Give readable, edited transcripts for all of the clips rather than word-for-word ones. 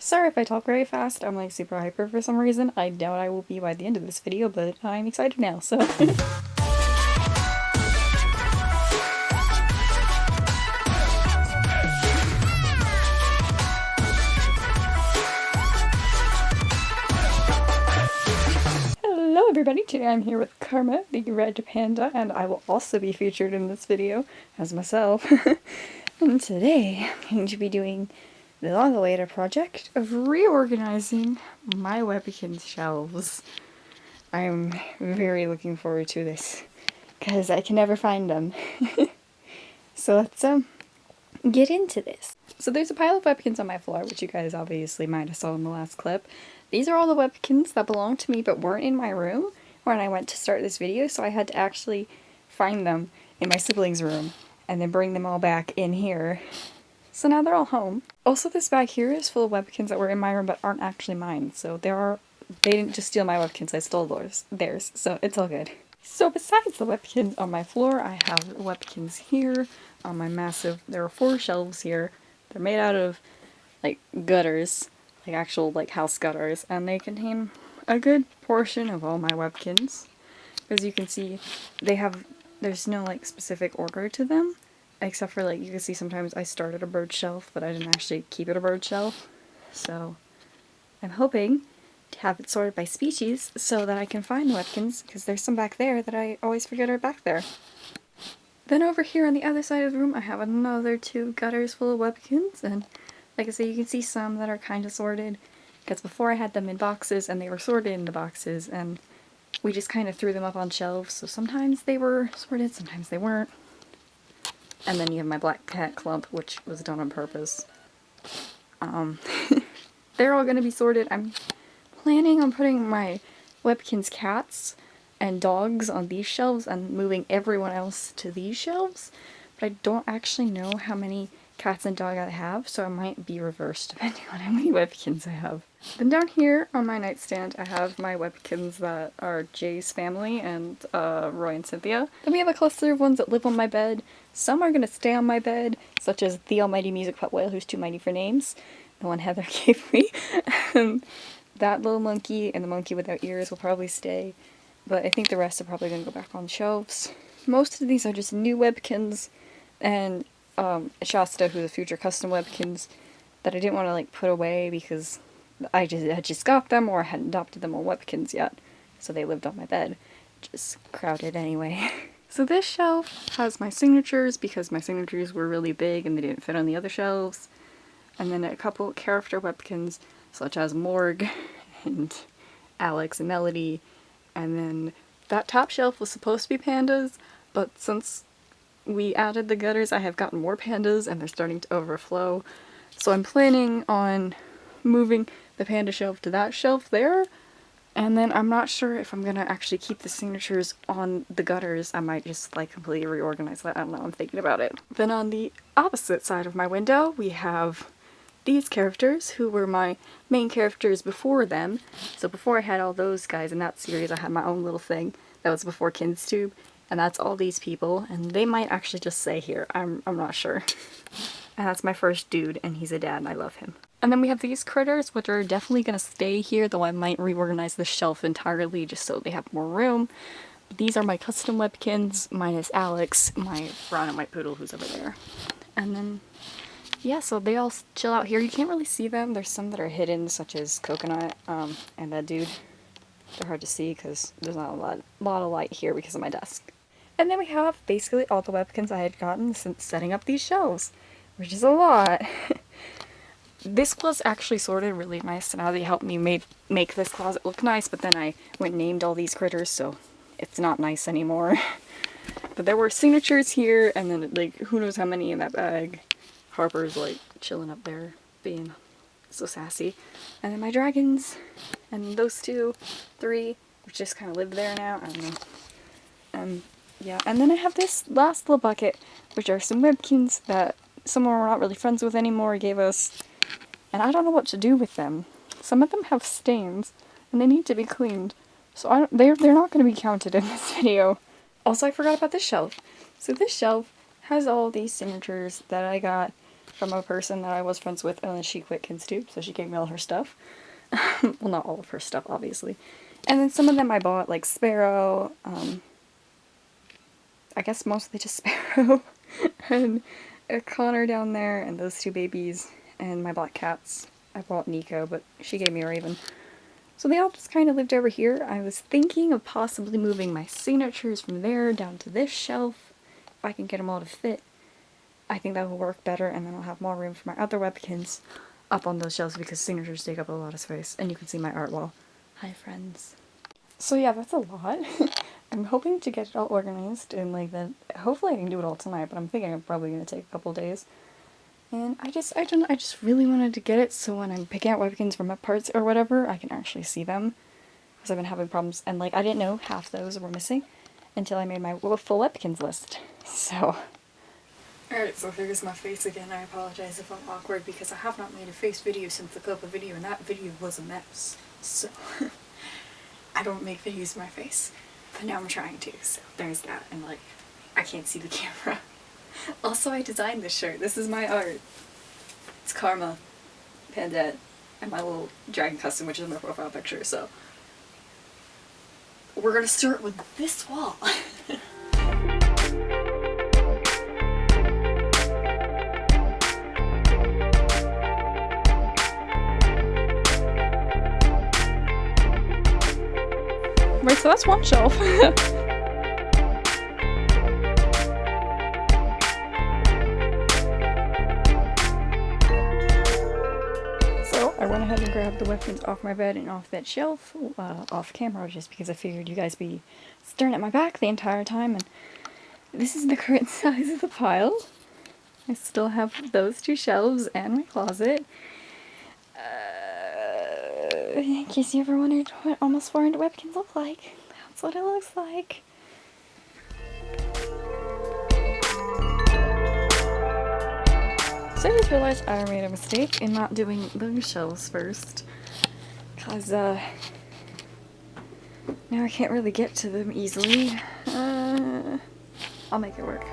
Sorry if I talk very fast, I'm like super hyper for some reason. I doubt I will be by the end of this video, but I'm excited now, so. Hello everybody, today I'm here with Karma, the red panda, and I will also be featured in this video as myself. And today I'm going to be doing the long-awaited project of reorganizing my Webkinz shelves. I'm very looking forward to this, because I can never find them. So let's get into this. So there's a pile of Webkinz on my floor, which you guys obviously might have saw in the last clip. These are all the Webkinz that belong to me but weren't in my room when I went to start this video, so I had to actually find them in my siblings' room and then bring them all back in here. So now they're all home. Also, this bag here is full of Webkinz that were in my room but aren't actually mine, so they didn't just steal my Webkinz, I stole theirs, so it's all good. So besides the Webkinz on my floor, I have Webkinz here on my massive, there are 4 shelves here. They're made out of, like, gutters, like actual, like, house gutters, and they contain a good portion of all my Webkinz. As you can see, there's no, like, specific order to them, except for, like, you can see sometimes I started a bird shelf, but I didn't actually keep it a bird shelf. So I'm hoping to have it sorted by species so that I can find the Webkinz, because there's some back there that I always forget are back there. Then over here on the other side of the room I have another 2 gutters full of Webkinz, and like I say, you can see some that are kind of sorted, because before I had them in boxes and they were sorted into boxes, and we just kind of threw them up on shelves, so sometimes they were sorted, sometimes they weren't. And then you have my black cat clump, which was done on purpose. They're all going to be sorted. I'm planning on putting my Webkinz cats and dogs on these shelves and moving everyone else to these shelves, but I don't actually know how many cats and dogs I have, so it might be reversed depending on how many Webkinz I have. Then down here on my nightstand I have my Webkinz that are Jay's family and Roy and Cynthia. Then we have a cluster of ones that live on my bed. Some are going to stay on my bed, such as the almighty music pet whale who's too mighty for names, the one Heather gave me. That little monkey and the monkey without ears will probably stay, but I think the rest are probably going to go back on shelves. Most of these are just new Webkinz, and Shasta, who's a future custom Webkinz, that I didn't want to like put away because I had just got them or I hadn't adopted them on Webkinz yet, so they lived on my bed. Just crowded anyway. So this shelf has my signatures because my signatures were really big and they didn't fit on the other shelves. And then a couple character Webkinz, such as Morg and Alex and Melody. And then that top shelf was supposed to be pandas, but since we added the gutters, I have gotten more pandas and they're starting to overflow. So I'm planning on moving the panda shelf to that shelf there. And then I'm not sure if I'm gonna actually keep the signatures on the gutters. I might just like completely reorganize that. I don't know, I'm thinking about it. Then on the opposite side of my window, we have these characters who were my main characters before them. So before I had all those guys in that series, I had my own little thing that was before KinzTube, and that's all these people, and they might actually just stay here. I'm not sure. And that's my first dude, and he's a dad, and I love him. And then we have these critters, which are definitely gonna stay here, though I might reorganize the shelf entirely just so they have more room. But these are my custom Webkinz, minus Alex, my brown and white poodle who's over there. And then yeah, so they all chill out here. You can't really see them. There's some that are hidden, such as Coconut and that dude. They're hard to see because there's not a lot of light here because of my desk. And then we have basically all the Webkinz I had gotten since setting up these shelves, which is a lot. This was actually sorted really nice, and they helped me make this closet look nice, but then I went and named all these critters, so it's not nice anymore. But there were signatures here, and then like who knows how many in that bag. Harper's like chilling up there, being so sassy. And then my dragons, and those 2, 3, which just kind of live there now, I don't know. Yeah, and then I have this last little bucket, which are some Webkinz that someone we're not really friends with anymore gave us, and I don't know what to do with them. Some of them have stains, and they need to be cleaned, so they're not going to be counted in this video. Also, I forgot about this shelf. So this shelf has all these signatures that I got from a person that I was friends with, and then she quit Kinz too, so she gave me all her stuff. Well, not all of her stuff, obviously. And then some of them I bought, like Sparrow, I guess mostly just Sparrow, and Connor down there, and those two babies, and my black cats. I bought Nico, but she gave me Raven. So they all just kind of lived over here. I was thinking of possibly moving my signatures from there down to this shelf, if I can get them all to fit. I think that will work better, and then I'll have more room for my other Webkinz up on those shelves because signatures take up a lot of space, and you can see my art wall. Hi, friends. So yeah, that's a lot. I'm hoping to get it all organized and like that. Hopefully I can do it all tonight, but I'm thinking I'm probably gonna take a couple days. And I just really wanted to get it so when I'm picking out Webkinz from my parts or whatever, I can actually see them. Because I've been having problems, and like I didn't know half those were missing until I made my full Webkinz list. So. Alright, so here's my face again. I apologize if I'm awkward because I have not made a face video since the Copa video, and that video was a mess. So, I don't make videos of my face, but now I'm trying to, so there's that, and like, I can't see the camera. Also, I designed this shirt. This is my art. It's Karma, Pandette, and my little dragon custom, which is my profile picture, so. We're gonna start with this wall. Right, so that's one shelf. So I went ahead and grabbed the Webkinz off my bed and off that shelf, off camera, just because I figured you guys be staring at my back the entire time, and this is the current size of the pile. I still have those two shelves and my closet. In case you ever wondered what almost 400 Webkinz look like, that's what it looks like. So I just realized I made a mistake in not doing those shelves first, cause now I can't really get to them easily. I'll make it work.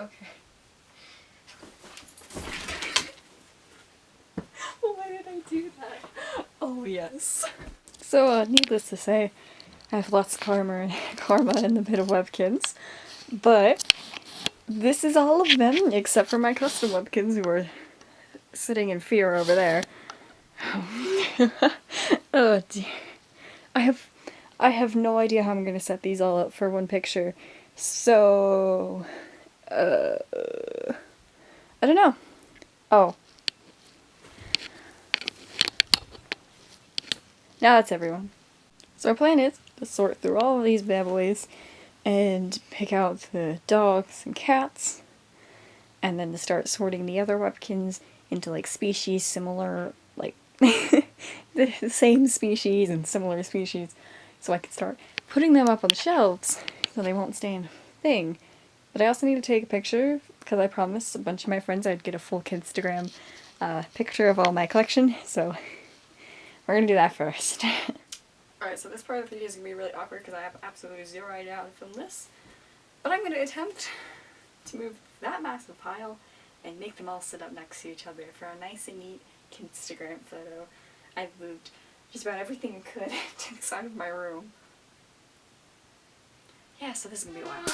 Okay. Why did I do that? Oh yes. So needless to say, I have lots of karma and a bit of Webkinz, but this is all of them except for my custom Webkinz who are sitting in fear over there. Oh dear. I have no idea how I'm gonna set these all up for one picture, so I don't know. Oh. Now that's everyone. So our plan is to sort through all of these bad boys and pick out the dogs and cats, and then to start sorting the other Webkinz into like species similar, like the same species and similar species, so I can start putting them up on the shelves so they won't stay in a thing. But I also need to take a picture, because I promised a bunch of my friends I'd get a full Kinstagram picture of all my collection, so we're gonna do that first. Alright, so this part of the video is gonna be really awkward because I have absolutely zero idea how to film this, but I'm gonna attempt to move that massive pile and make them all sit up next to each other for a nice and neat Kinstagram photo. I've moved just about everything I could to the side of my room. Yeah, so this is gonna be a while.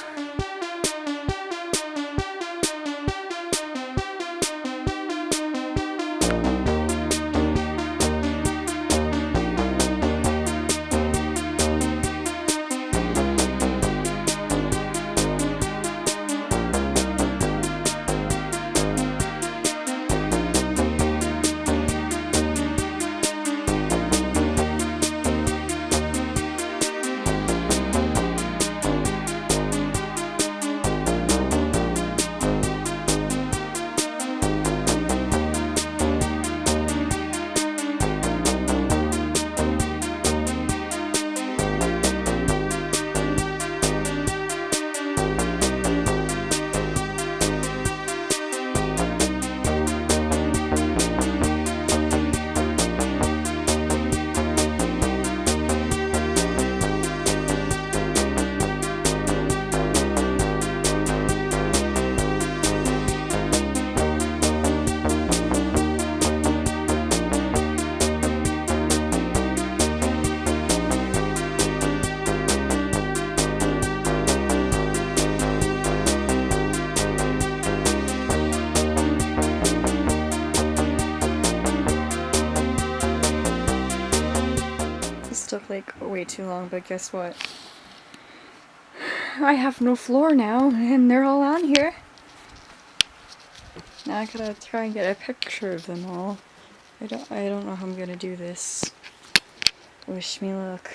took like way too long, but guess what? I have no floor now, and they're all on here. Now I gotta try and get a picture of them all. I don't know how I'm gonna do this. Wish me luck.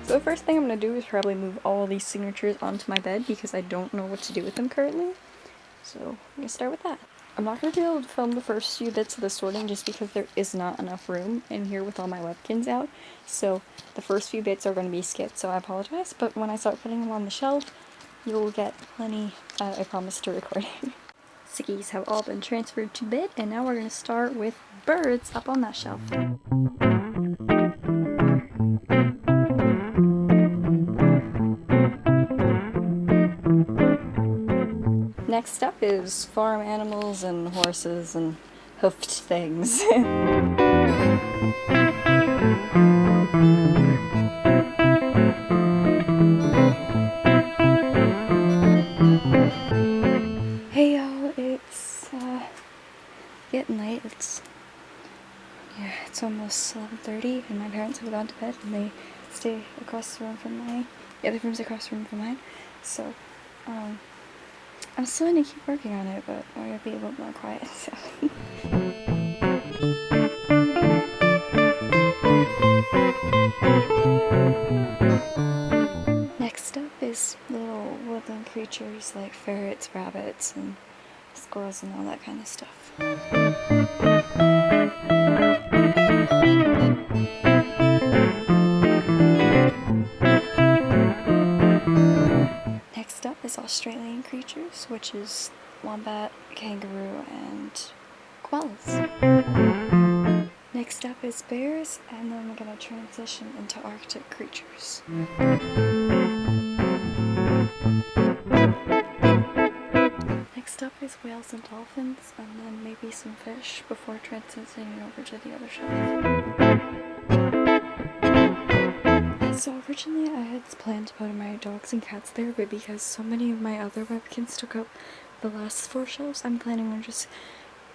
So the first thing I'm going to do is probably move all these signatures onto my bed because I don't know what to do with them currently. So I'm going to start with that. I'm not going to be able to film the first few bits of the sorting just because there is not enough room in here with all my Webkinz out. So the first few bits are going to be skipped, so I apologize. But when I start putting them on the shelf, you'll get plenty, I promise, to record. Sickies have all been transferred to bed, and now we're going to start with birds up on that shelf. Next up is farm animals and horses and hoofed things. Hey y'all, it's getting late. It's almost 11:30 and my parents have gone to bed and they stay across the room from mine. The other room's across the room from mine. So, I'm still going to keep working on it, but I'm going to be a little more quiet, so. Next up is little woodland creatures like ferrets, rabbits, and squirrels and all that kind of stuff. Next up is Australian creatures, which is wombat, kangaroo, and koalas. Next up is bears, and then we're going to transition into Arctic creatures. Next up is whales and dolphins, and then maybe some fish before transitioning over to the other shelf. So originally I had planned to put my dogs and cats there, but because so many of my other Webkinz took up the last 4 shelves, I'm planning on just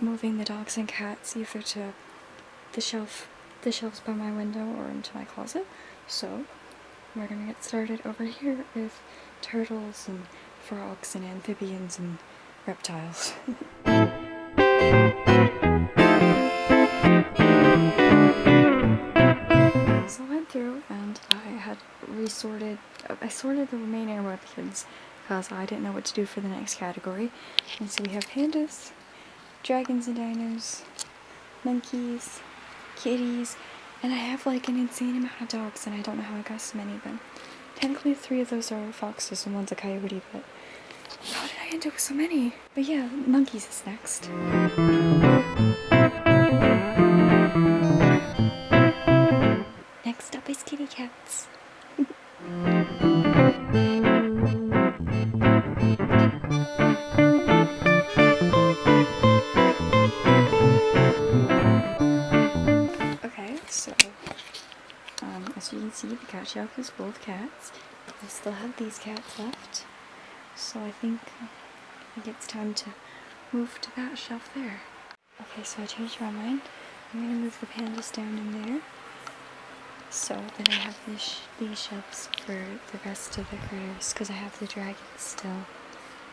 moving the dogs and cats either to the shelves by my window or into my closet. So we're gonna get started over here with turtles and frogs and amphibians and reptiles. So I went through and I sorted the remaining Webkinz because I didn't know what to do for the next category. And so we have pandas, dragons and dinos, monkeys, kitties, and I have like an insane amount of dogs and I don't know how I got so many of them. Technically 3 of those are foxes and 1's a coyote, but how did I end up with so many? But yeah, monkeys is next. Next up is kitty cats. Okay, so as you can see, the cat shelf is full of cats. I still have these cats left, so I think it's time to move to that shelf there. Okay, so I changed my mind. I'm gonna move the pandas down in there. So then I have these shelves for the rest of the critters, because I have the dragons still,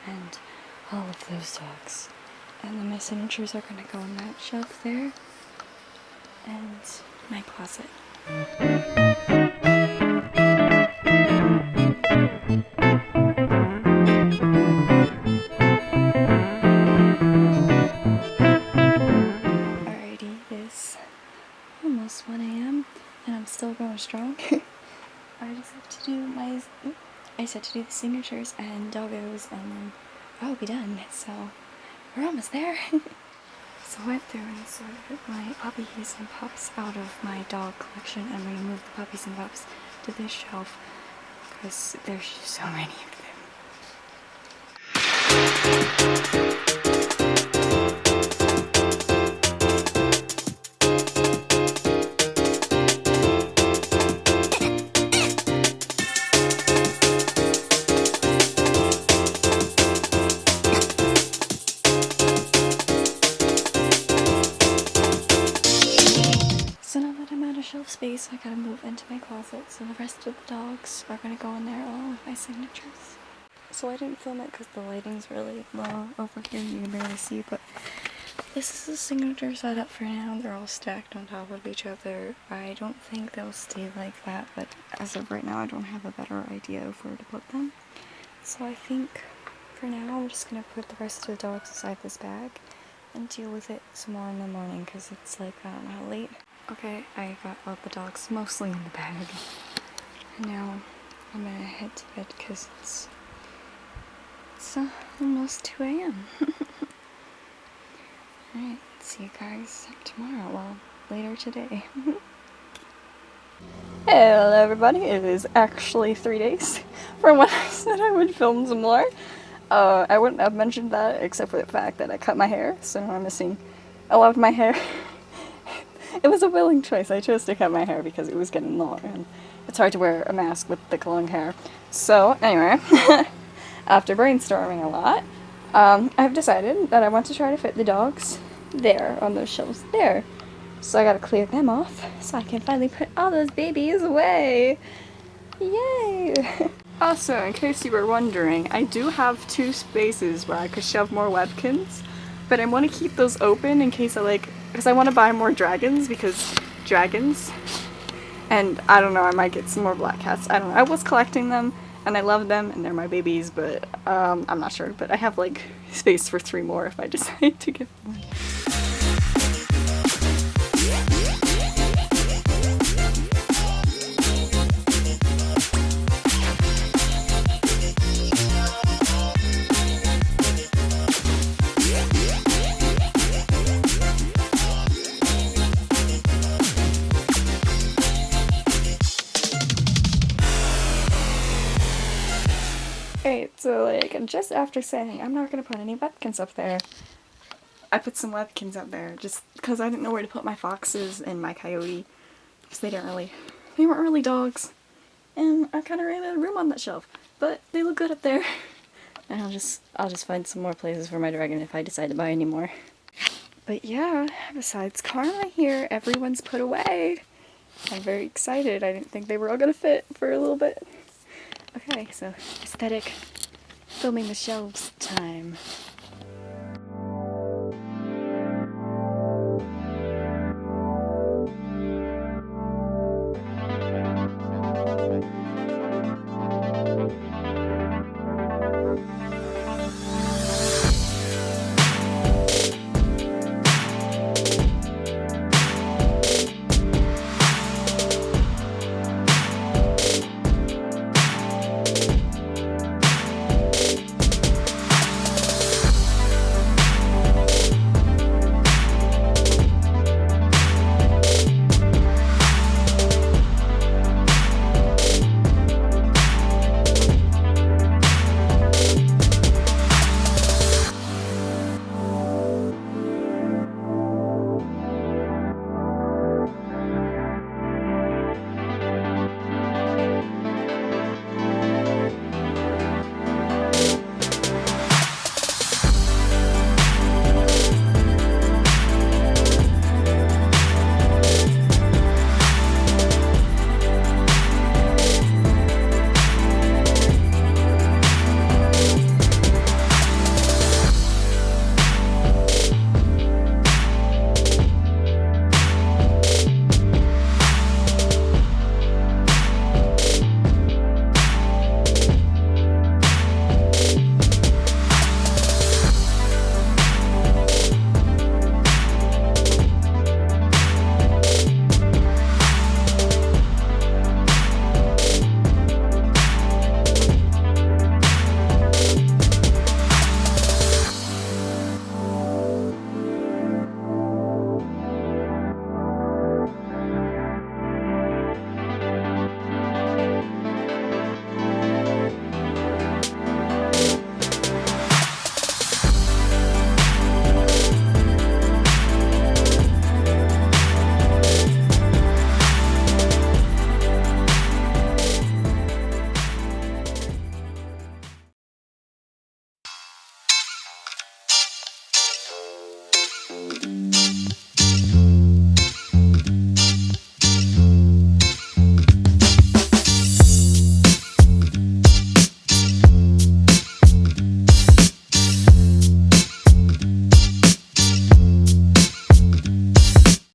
and all of those dogs. And then my signatures are going to go on that shelf there, and my closet. Alrighty, it's almost 1 a.m. and I'm still going strong. I just have to do the signatures and doggos, and then I'll be done. So we're almost there. So I went through and sorted my puppies and pups out of my dog collection. I'm going to move the puppies and pups to this shelf because there's just so many of them. it, so the rest of the dogs are gonna go in there along with my signatures. So I didn't film it because the lighting's really low over here, you can barely see, but this is the signature setup for now. They're all stacked on top of each other. I don't think they'll stay like that, but as of right now I don't have a better idea of where to put them. So I think for now I'm just gonna put the rest of the dogs inside this bag and deal with it some more in the morning because it's like, I don't know how late. Okay, I got all the dogs mostly in the bag. And now I'm gonna head to bed because it's almost 2 a.m. Alright, see you guys tomorrow, well, later today. Hello everybody, it is actually 3 days from when I said I would film some more. I wouldn't have mentioned that except for the fact that I cut my hair, so now I'm missing a lot of my hair. It was a willing choice. I chose to cut my hair because it was getting long and it's hard to wear a mask with thick long hair. So anyway, after brainstorming a lot, I've decided that I want to try to fit the dogs there on those shelves there. So I gotta clear them off so I can finally put all those babies away. Yay! Also, in case you were wondering, I do have 2 spaces where I could shove more Webkinz, but I want to keep those open in case because I want to buy more dragons, because dragons, and I don't know, I might get some more black cats. I don't know, I was collecting them, and I love them, and they're my babies, but I'm not sure, but I have like space for 3 more if I decide to get one. Alright, so like, just after saying I'm not gonna put any Webkinz up there, I put some Webkinz up there just because I didn't know where to put my foxes and my coyote, because they weren't really dogs, and I kind of ran out of room on that shelf, but they look good up there, and I'll just find some more places for my dragon if I decide to buy any more. But yeah, besides Karma here, everyone's put away. I'm very excited. I didn't think they were all gonna fit for a little bit. Okay, so aesthetic filming the shelves time.